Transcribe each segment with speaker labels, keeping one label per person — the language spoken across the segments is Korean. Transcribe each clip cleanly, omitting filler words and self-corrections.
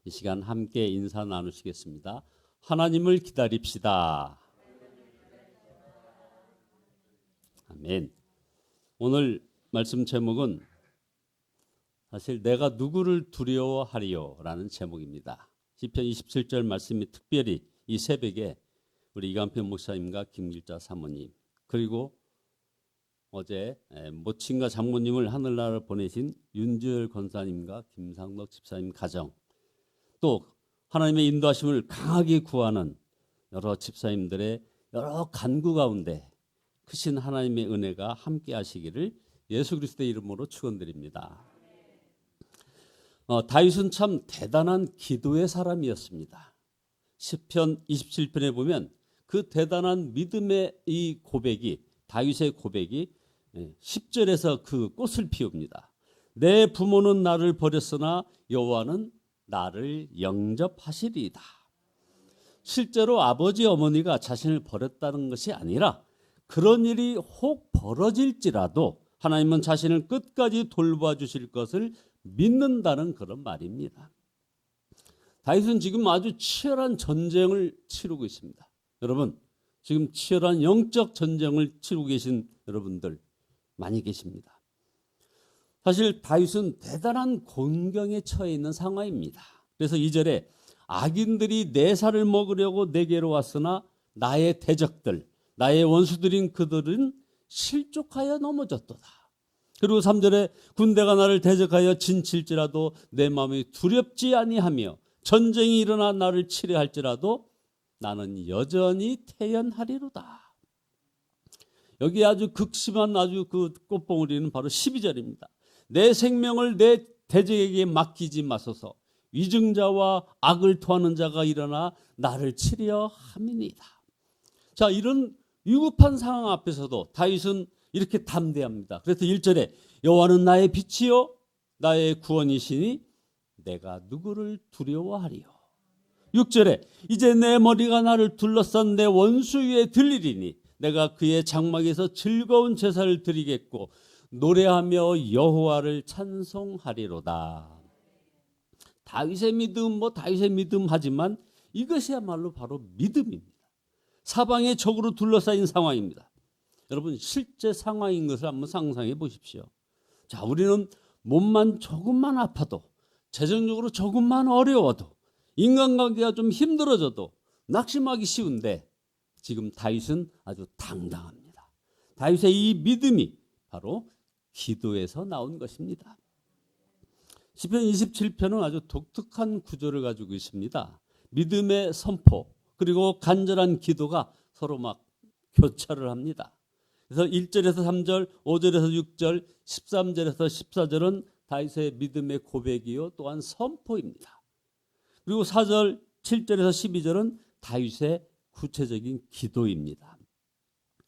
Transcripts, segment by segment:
Speaker 1: 이 시간 함께 인사 나누시겠습니다. 하나님을 기다립시다. 아멘. 오늘 말씀 제목은 사실 내가 누구를 두려워하리요 라는 제목입니다. 시편 27절 말씀이 특별히 이 새벽에 우리 이강필 목사님과 김길자 사모님, 그리고 어제 모친과 장모님을 하늘나라로 보내신 윤주열 권사님과 김상덕 집사님 가정, 또 하나님의 인도하심을 강하게 구하는 여러 집사님들의 여러 간구 가운데 크신 하나님의 은혜가 함께 하시기를 예수 그리스도의 이름으로 축원드립니다. 다윗은 참 대단한 기도의 사람이었습니다. 시편 27편에 보면 그 대단한 믿음의 이 고백이, 다윗의 고백이 10절에서 그 꽃을 피웁니다. 내 부모는 나를 버렸으나 여호와는 나를 영접하시리이다. 실제로 아버지 어머니가 자신을 버렸다는 것이 아니라 그런 일이 혹 벌어질지라도 하나님은 자신을 끝까지 돌봐주실 것을 믿는다는 그런 말입니다. 다윗은 지금 아주 치열한 전쟁을 치르고 있습니다. 여러분, 지금 치열한 영적 전쟁을 치르고 계신 여러분들 많이 계십니다. 사실 다윗은 대단한 곤경에 처해 있는 상황입니다. 그래서 2절에 악인들이 내 살을 먹으려고 내게로 왔으나 나의 대적들, 나의 원수들인 그들은 실족하여 넘어졌도다. 그리고 3절에 군대가 나를 대적하여 진칠지라도 내 마음이 두렵지 아니하며 전쟁이 일어나 나를 치려 할지라도 나는 여전히 태연하리로다. 여기 아주 극심한 아주 그 꽃봉오리는 바로 12절입니다. 내 생명을 내 대적에게 맡기지 마소서. 위증자와 악을 토하는 자가 일어나 나를 치려 함이니이다. 자, 이런 위급한 상황 앞에서도 다윗은 이렇게 담대합니다. 그래서 1절에 여호와는 나의 빛이요 나의 구원이시니 내가 누구를 두려워하리요. 6절에 이제 내 머리가 나를 둘러싼 내 원수 위에 들리리니 내가 그의 장막에서 즐거운 제사를 드리겠고 노래하며 여호와를 찬송하리로다. 다윗의 믿음, 다윗의 믿음 하지만 이것이야말로 바로 믿음입니다. 사방에 적으로 둘러싸인 상황입니다. 여러분, 실제 상황인 것을 한번 상상해 보십시오. 자, 우리는 몸만 조금만 아파도, 재정적으로 조금만 어려워도, 인간관계가 좀 힘들어져도 낙심하기 쉬운데 지금 다윗은 아주 당당합니다. 다윗의 이 믿음이 바로 기도에서 나온 것입니다. 시편 27편은 아주 독특한 구조를 가지고 있습니다. 믿음의 선포 그리고 간절한 기도가 서로 막 교차를 합니다. 그래서 1절에서 3절, 5절에서 6절, 13절에서 14절은 다윗의 믿음의 고백이요 또한 선포입니다. 그리고 4절, 7절에서 12절은 다윗의 구체적인 기도입니다.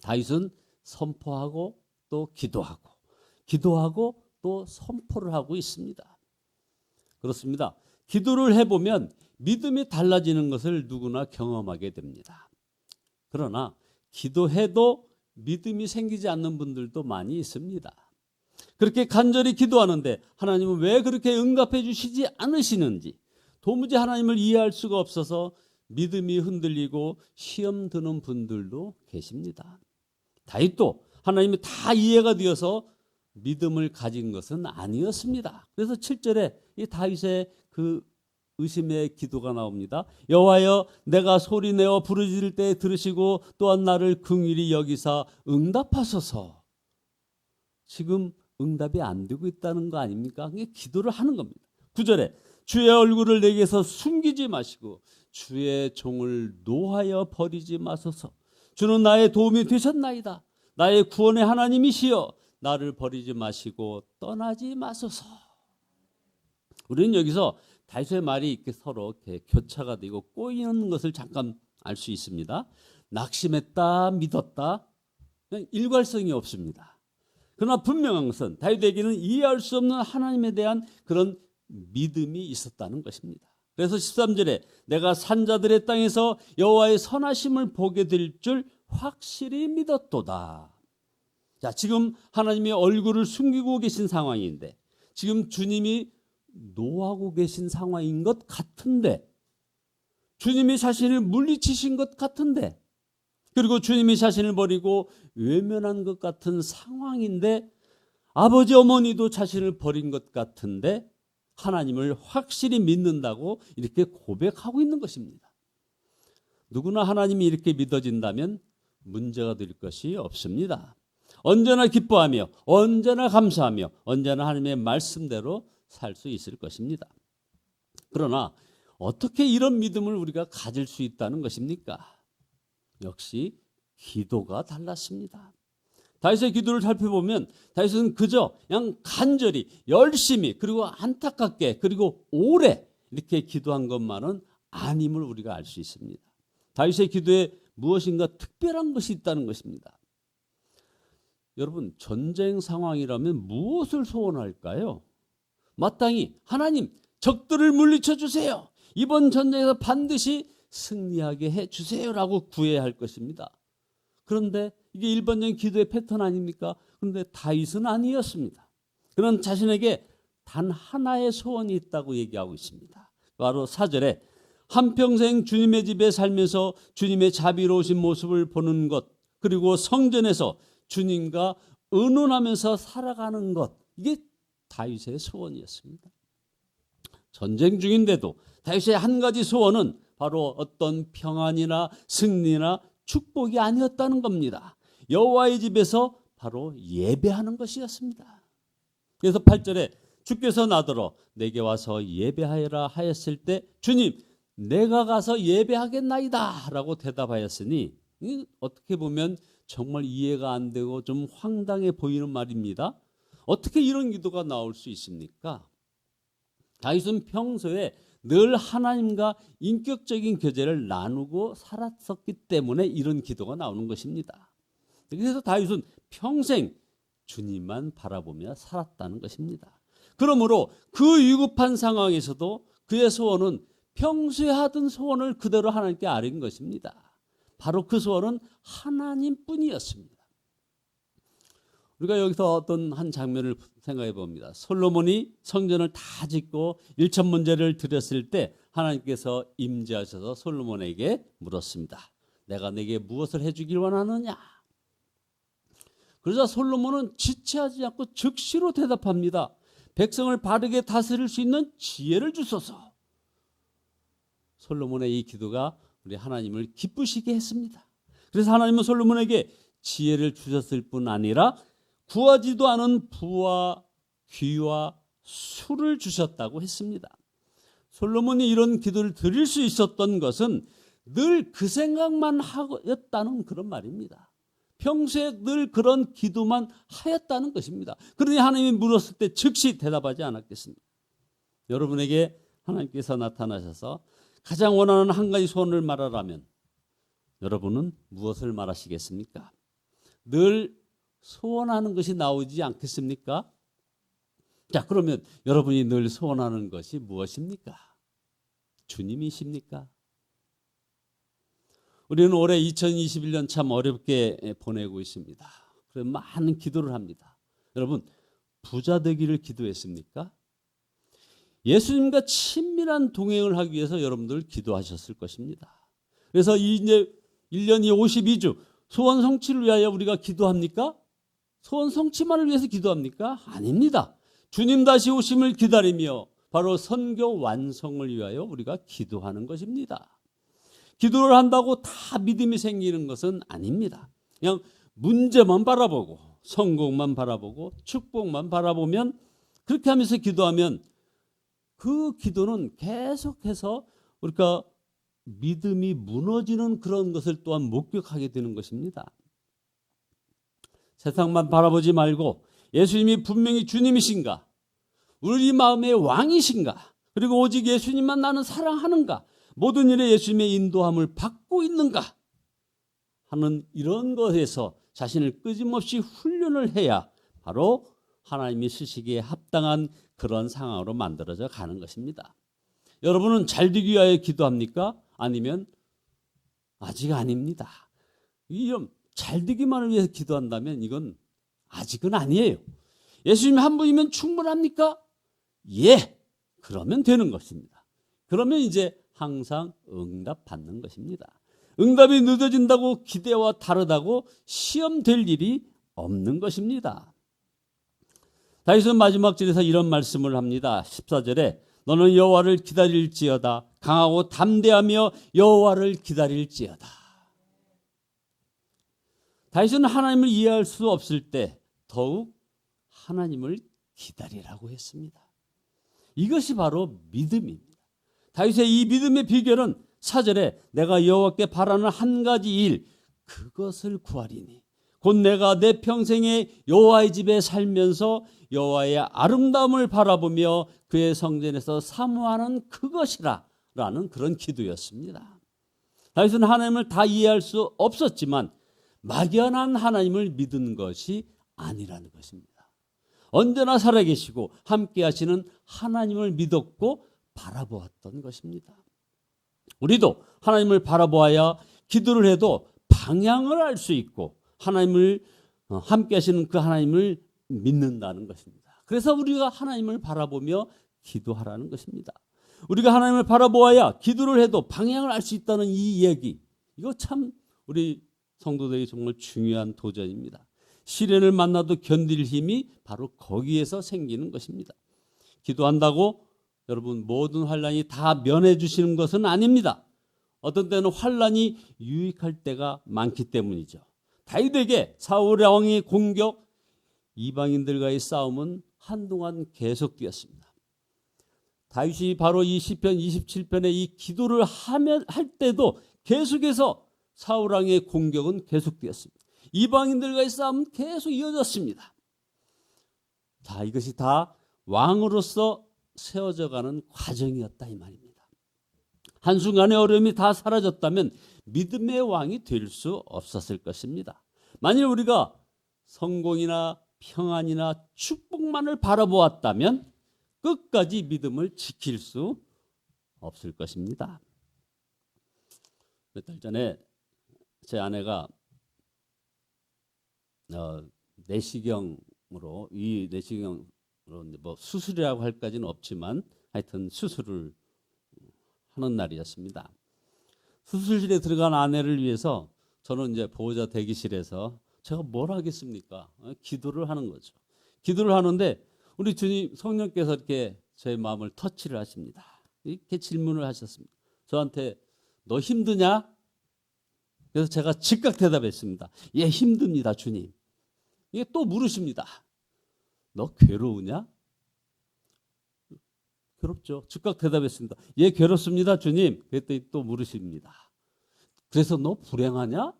Speaker 1: 다윗은 선포하고 또 기도하고 또 선포를 하고 있습니다. 그렇습니다. 기도를 해보면 믿음이 달라지는 것을 누구나 경험하게 됩니다. 그러나 기도해도 믿음이 생기지 않는 분들도 많이 있습니다. 그렇게 간절히 기도하는데 하나님은 왜 그렇게 응답해 주시지 않으시는지 도무지 하나님을 이해할 수가 없어서 믿음이 흔들리고 시험 드는 분들도 계십니다. 다윗도 하나님이 다 이해가 되어서 믿음을 가진 것은 아니었습니다. 그래서 7절에 이 다윗의 그 의심의 기도가 나옵니다. 여호와여 내가 소리내어 부르짖을 때 들으시고 또한 나를 긍휼히 여기사 응답하소서. 지금 응답이 안 되고 있다는 거 아닙니까? 그게 기도를 하는 겁니다. 9절에 주의 얼굴을 내게서 숨기지 마시고 주의 종을 노하여 버리지 마소서. 주는 나의 도움이 되셨나이다. 나의 구원의 하나님이시여 나를 버리지 마시고 떠나지 마소서. 우리는 여기서 다윗의 말이 이렇게 서로 이렇게 교차가 되고 꼬이는 것을 잠깐 알 수 있습니다. 낙심했다, 믿었다, 그냥 일괄성이 없습니다. 그러나 분명한 것은 다윗에게는 이해할 수 없는 하나님에 대한 그런 믿음이 있었다는 것입니다. 그래서 13절에 내가 산자들의 땅에서 여호와의 선하심을 보게 될 줄 확실히 믿었도다. 자, 지금 하나님의 얼굴을 숨기고 계신 상황인데 지금 주님이 노하고 계신 상황인 것 같은데, 주님이 자신을 물리치신 것 같은데, 그리고 주님이 자신을 버리고 외면한 것 같은 상황인데, 아버지 어머니도 자신을 버린 것 같은데 하나님을 확실히 믿는다고 이렇게 고백하고 있는 것입니다. 누구나 하나님이 이렇게 믿어진다면 문제가 될 것이 없습니다. 언제나 기뻐하며 언제나 감사하며 언제나 하나님의 말씀대로 살 수 있을 것입니다. 그러나 어떻게 이런 믿음을 우리가 가질 수 있다는 것입니까? 역시 기도가 달랐습니다. 다윗의 기도를 살펴보면 다윗은 그저 그냥 간절히 열심히 그리고 안타깝게 그리고 오래 이렇게 기도한 것만은 아님을 우리가 알 수 있습니다. 다윗의 기도에 무엇인가 특별한 것이 있다는 것입니다. 여러분, 전쟁 상황이라면 무엇을 소원할까요? 마땅히 하나님, 적들을 물리쳐 주세요. 이번 전쟁에서 반드시 승리하게 해주세요라고 구해야 할 것입니다. 그런데 이게 일반적인 기도의 패턴 아닙니까? 그런데 다윗은 아니었습니다. 그는 자신에게 단 하나의 소원이 있다고 얘기하고 있습니다. 바로 4절에 한평생 주님의 집에 살면서 주님의 자비로우신 모습을 보는 것, 그리고 성전에서 주님과 의논하면서 살아가는 것, 이게 다윗의 소원이었습니다. 전쟁 중인데도 다윗의 한 가지 소원은 바로 어떤 평안이나 승리나 축복이 아니었다는 겁니다. 여호와의 집에서 바로 예배하는 것이었습니다. 그래서 8절에 주께서 나더러 내게 와서 예배하여라 하였을 때 주님, 내가 가서 예배하겠나이다 라고 대답하였으니, 어떻게 보면 정말 이해가 안 되고 좀 황당해 보이는 말입니다. 어떻게 이런 기도가 나올 수 있습니까? 다윗은 평소에 늘 하나님과 인격적인 교제를 나누고 살았었기 때문에 이런 기도가 나오는 것입니다. 그래서 다윗은 평생 주님만 바라보며 살았다는 것입니다. 그러므로 그 위급한 상황에서도 그의 소원은 평소에 하던 소원을 그대로 하나님께 아뢰는 것입니다. 바로 그 소원은 하나님뿐이었습니다. 우리가 여기서 어떤 한 장면을 생각해 봅니다. 솔로몬이 성전을 다 짓고 일천 문제를 드렸을 때 하나님께서 임재하셔서 솔로몬에게 물었습니다. 내가 내게 무엇을 해주길 원하느냐? 그러자 솔로몬은 지체하지 않고 즉시로 대답합니다. 백성을 바르게 다스릴 수 있는 지혜를 주소서. 솔로몬의 이 기도가 우리 하나님을 기쁘시게 했습니다. 그래서 하나님은 솔로몬에게 지혜를 주셨을 뿐 아니라 구하지도 않은 부와 귀와 수를 주셨다고 했습니다. 솔로몬이 이런 기도를 드릴 수 있었던 것은 늘 그 생각만 하였다는 그런 말입니다. 평소에 늘 그런 기도만 하였다는 것입니다. 그러니 하나님이 물었을 때 즉시 대답하지 않았겠습니까? 여러분에게 하나님께서 나타나셔서 가장 원하는 한 가지 소원을 말하라면 여러분은 무엇을 말하시겠습니까? 늘 소원하는 것이 나오지 않겠습니까? 자, 그러면 여러분이 늘 소원하는 것이 무엇입니까? 주님이십니까? 우리는 올해 2021년 참 어렵게 보내고 있습니다. 그래서 많은 기도를 합니다. 여러분, 부자 되기를 기도했습니까? 예수님과 친밀한 동행을 하기 위해서 여러분들 기도하셨을 것입니다. 그래서 이제 1년이 52주 소원 성취를 위하여 우리가 기도합니까? 소원 성취만을 위해서 기도합니까? 아닙니다. 주님 다시 오심을 기다리며 바로 선교 완성을 위하여 우리가 기도하는 것입니다. 기도를 한다고 다 믿음이 생기는 것은 아닙니다. 그냥 문제만 바라보고 성공만 바라보고 축복만 바라보면, 그렇게 하면서 기도하면 그 기도는 계속해서 우리가 믿음이 무너지는 그런 것을 또한 목격하게 되는 것입니다. 세상만 바라보지 말고 예수님이 분명히 주님이신가, 우리 마음의 왕이신가, 그리고 오직 예수님만 나는 사랑하는가, 모든 일에 예수님의 인도함을 받고 있는가 하는 이런 것에서 자신을 끊임없이 훈련을 해야 바로 하나님이 쓰시기에 합당한 그런 상황으로 만들어져 가는 것입니다. 여러분은 잘 되기 위하여 기도합니까? 아니면 아직 아닙니다. 이런 잘 되기만을 위해서 기도한다면 이건 아직은 아니에요. 예수님 한 분이면 충분합니까? 예, 그러면 되는 것입니다. 그러면 이제 항상 응답받는 것입니다. 응답이 늦어진다고 기대와 다르다고 시험될 일이 없는 것입니다. 다윗은 마지막 절에서 이런 말씀을 합니다. 14절에 너는 여호와를 기다릴지어다. 강하고 담대하며 여호와를 기다릴지어다. 다윗은 하나님을 이해할 수 없을 때 더욱 하나님을 기다리라고 했습니다. 이것이 바로 믿음입니다. 다윗의 이 믿음의 비결은 4절에 내가 여호와께 바라는 한 가지 일 그것을 구하리니 곧 내가 내 평생에 여호와의 집에 살면서 여호와의 아름다움을 바라보며 그의 성전에서 사모하는 그것이라 라는 그런 기도였습니다. 다윗은 하나님을 다 이해할 수 없었지만 막연한 하나님을 믿은 것이 아니라는 것입니다. 언제나 살아계시고 함께 하시는 하나님을 믿었고 바라보았던 것입니다. 우리도 하나님을 바라보아야 기도를 해도 방향을 알 수 있고 하나님을 함께 하시는 그 하나님을 믿는다는 것입니다. 그래서 우리가 하나님을 바라보며 기도하라는 것입니다. 우리가 하나님을 바라보아야 기도를 해도 방향을 알 수 있다는 이 이야기, 이거 참 우리 성도들이 정말 중요한 도전입니다. 시련을 만나도 견딜 힘이 바로 거기에서 생기는 것입니다. 기도한다고 여러분 모든 환난이 다 면해 주시는 것은 아닙니다. 어떤 때는 환난이 유익할 때가 많기 때문이죠. 다윗에게 사울 왕의 공격, 이방인들과의 싸움은 한동안 계속되었습니다. 다윗이 바로 이 시편 27편의 이 기도를 할 때도 계속해서 사울 왕의 공격은 계속되었습니다. 이방인들과의 싸움은 계속 이어졌습니다. 자, 이것이 다 왕으로서 세워져가는 과정이었다 이 말입니다. 한순간의 어려움이 다 사라졌다면 믿음의 왕이 될 수 없었을 것입니다. 만일 우리가 성공이나 평안이나 축복만을 바라보았다면 끝까지 믿음을 지킬 수 없을 것입니다. 몇 달 전에 제 아내가 내시경으로 뭐 수술이라고 할까지는 없지만 하여튼 수술을 하는 날이었습니다. 수술실에 들어간 아내를 위해서 저는 이제 보호자 대기실에서 제가 뭘 하겠습니까? 기도를 하는 거죠. 기도를 하는데 우리 주님 성령께서 이렇게 제 마음을 터치를 하십니다. 이렇게 질문을 하셨습니다. 저한테 너 힘드냐? 그래서 제가 즉각 대답했습니다. 예, 힘듭니다, 주님. 이게 또 물으십니다. 너 괴로우냐? 괴롭죠. 즉각 대답했습니다. 예, 괴롭습니다, 주님. 그랬더니 또 물으십니다. 그래서 너 불행하냐?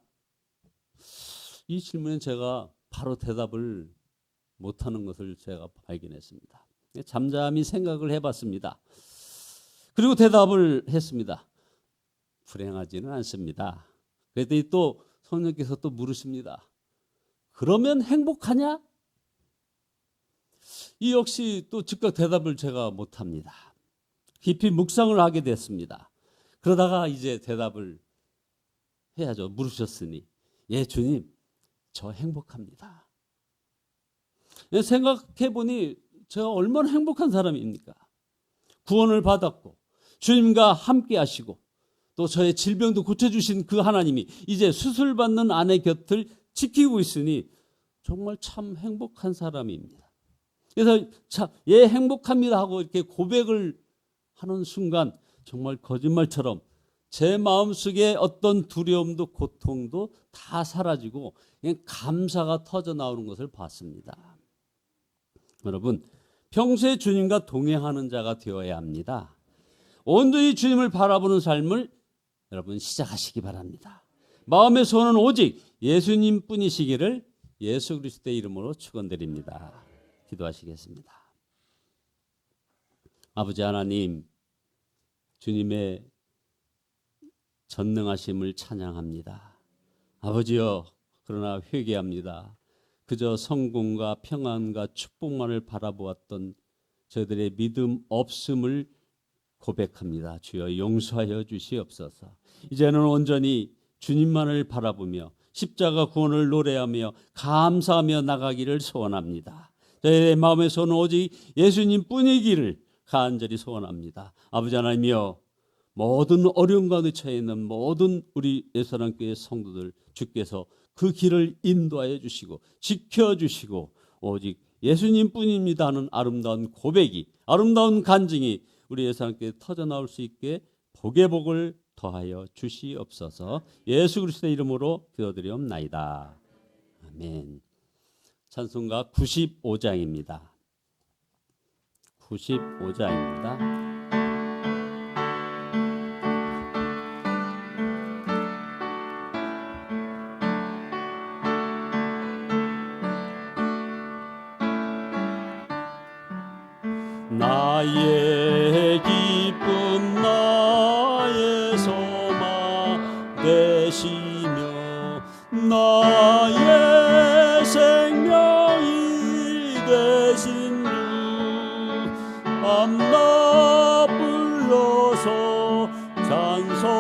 Speaker 1: 이 질문에 제가 바로 대답을 못하는 것을 제가 발견했습니다. 잠잠히 생각을 해봤습니다. 그리고 대답을 했습니다. 불행하지는 않습니다. 그랬더니 또 성령께서 또 물으십니다. 그러면 행복하냐? 이 역시 또 즉각 대답을 제가 못합니다. 깊이 묵상을 하게 됐습니다. 그러다가 이제 대답을 해야죠. 물으셨으니. 예, 주님, 저 행복합니다. 생각해 보니 제가 얼마나 행복한 사람입니까? 구원을 받았고 주님과 함께 하시고 또 저의 질병도 고쳐주신 그 하나님이 이제 수술받는 아내 곁을 지키고 있으니 정말 참 행복한 사람입니다. 그래서 예, 행복합니다 하고 이렇게 고백을 하는 순간 정말 거짓말처럼 제 마음속에 어떤 두려움도 고통도 다 사라지고 그냥 감사가 터져 나오는 것을 봤습니다. 여러분, 평소에 주님과 동행하는 자가 되어야 합니다. 온전히 주님을 바라보는 삶을 여러분 시작하시기 바랍니다. 마음의 소원은 오직 예수님 뿐이시기를 예수 그리스도의 이름으로 축원드립니다. 기도하시겠습니다. 아버지 하나님, 주님의 전능하심을 찬양합니다. 아버지여, 그러나 회개합니다. 그저 성공과 평안과 축복만을 바라보았던 저희들의 믿음 없음을 고백합니다. 주여 용서하여 주시옵소서. 이제는 온전히 주님만을 바라보며 십자가 구원을 노래하며 감사하며 나가기를 소원합니다. 저희의 마음의 소원은 오직 예수님 뿐이기를 간절히 소원합니다. 아버지 하나님이여, 모든 어려움 가운데 처해 있는 모든 우리 예수사랑교회 성도들 주께서 그 길을 인도하여 주시고 지켜주시고 오직 예수님뿐입니다 하는 아름다운 고백이, 아름다운 간증이 우리 예수사랑교회에 터져나올 수 있게 복의 복을 더하여 주시옵소서. 예수 그리스도의 이름으로 기도드리옵나이다. 아멘. 찬송가 95장입니다. 95장입니다. 나의 기쁨 나의 소망 되시며 나의 생명이 되신 주 밤낮 불러서 찬송